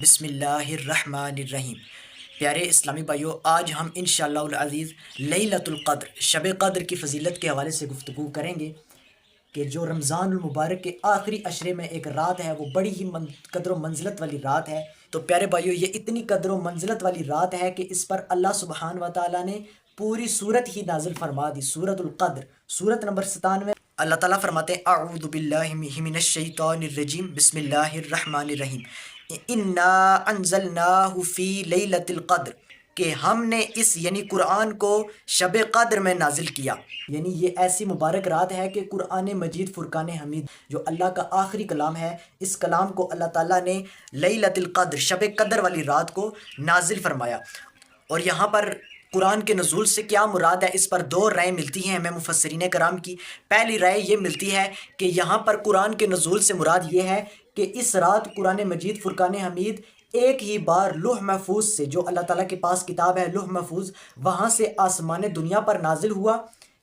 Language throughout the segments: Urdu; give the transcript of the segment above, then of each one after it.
بسم اللہ الرحمن الرحیم۔ پیارے اسلامی بھائیوں، آج ہم انشاءاللہ العزیز لیلۃ القدر شب قدر کی فضیلت کے حوالے سے گفتگو کریں گے کہ جو رمضان المبارک کے آخری عشرے میں ایک رات ہے، وہ بڑی ہی قدر و منزلت والی رات ہے۔ تو پیارے بھائیوں، یہ اتنی قدر و منزلت والی رات ہے کہ اس پر اللہ سبحانہ و تعالیٰ نے پوری صورت ہی نازل فرما دی، سورۃ القدر، سورت نمبر 97۔ اللہ تعالیٰ فرماتے ہیں اعوذ باللہ من الشیطان الرجیم، بسم اللہ الرحمن الرحیم، انا انزلناہ فی لیلۃ القدر، کہ ہم نے اس یعنی قرآن کو شب قدر میں نازل کیا۔ یعنی یہ ایسی مبارک رات ہے کہ قرآن مجید فرقان حمید جو اللہ کا آخری کلام ہے، اس کلام کو اللہ تعالیٰ نے لیلۃ القدر شب قدر والی رات کو نازل فرمایا۔ اور یہاں پر قرآن کے نزول سے کیا مراد ہے، اس پر دو رائے ملتی ہیں ہمیں مفسرین کرام کی۔ پہلی رائے یہ ملتی ہے کہ یہاں پر قرآن کے نزول سے مراد یہ ہے کہ اس رات قرآن مجید فرقان حمید ایک ہی بار لوح محفوظ سے، جو اللہ تعالیٰ کے پاس کتاب ہے لوح محفوظ، وہاں سے آسمان دنیا پر نازل ہوا۔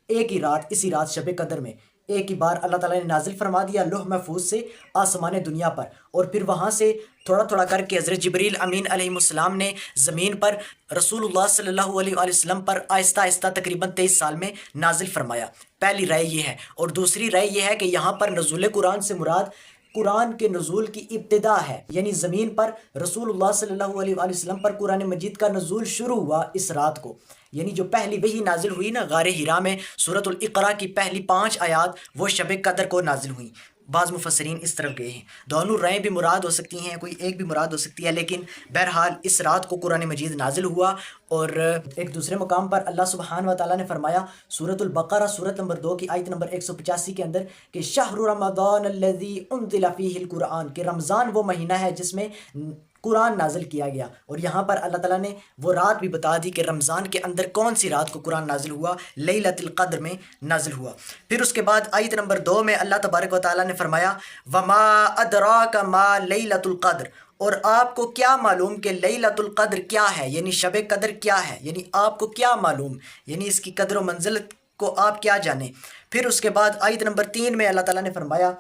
ایک ہی رات، اسی رات شب قدر میں ایک ہی بار اللہ تعالیٰ نے نازل فرما دیا لوح محفوظ سے آسمان دنیا پر، اور پھر وہاں سے تھوڑا تھوڑا کر کے حضرت جبریل امین علیہ السلام نے زمین پر رسول اللہ صلی اللہ علیہ وآلہ وسلم پر آہستہ آہستہ تقریباً 23 سال میں نازل فرمایا۔ پہلی رائے یہ ہے، اور دوسری رائے یہ ہے کہ یہاں پر نزول قرآن سے مراد قرآن کے نزول کی ابتدا ہے، یعنی زمین پر رسول اللہ صلی اللہ علیہ وآلہ وسلم پر قرآن مجید کا نزول شروع ہوا اس رات کو۔ یعنی جو پہلی وحی نازل ہوئی نا غار حرا میں، سورۃ الاقراء کی پہلی 5 آیات وہ شب قدر کو نازل ہوئیں۔ بعض مفسرین اس طرف گئے ہیں، دونوں رائیں بھی مراد ہو سکتی ہیں، کوئی ایک بھی مراد ہو سکتی ہے، لیکن بہرحال اس رات کو قرآن مجید نازل ہوا۔ اور ایک دوسرے مقام پر اللہ سبحانہ و تعالیٰ نے فرمایا سورۃ البقرہ سورت نمبر 2 کی آیت نمبر 185 کے اندر کہ شہر رمضان الذی انزل فیہ القرآن، کہ رمضان وہ مہینہ ہے جس میں قرآن نازل کیا گیا۔ اور یہاں پر اللہ تعالیٰ نے وہ رات بھی بتا دی کہ رمضان کے اندر کون سی رات کو قرآن نازل ہوا، لیلۃ القدر میں نازل ہوا۔ پھر اس کے بعد آیت نمبر 2 میں اللہ تبارک و تعالیٰ نے فرمایا وما ادراک ما لیلۃ القدر، اور آپ کو کیا معلوم کہ لیلۃ القدر کیا ہے، یعنی شب قدر کیا ہے، یعنی آپ کو کیا معلوم، یعنی اس کی قدر و منزلت کو آپ کیا جانیں۔ پھر اس کے بعد آیت نمبر 3 میں اللہ تعالیٰ نے فرمایا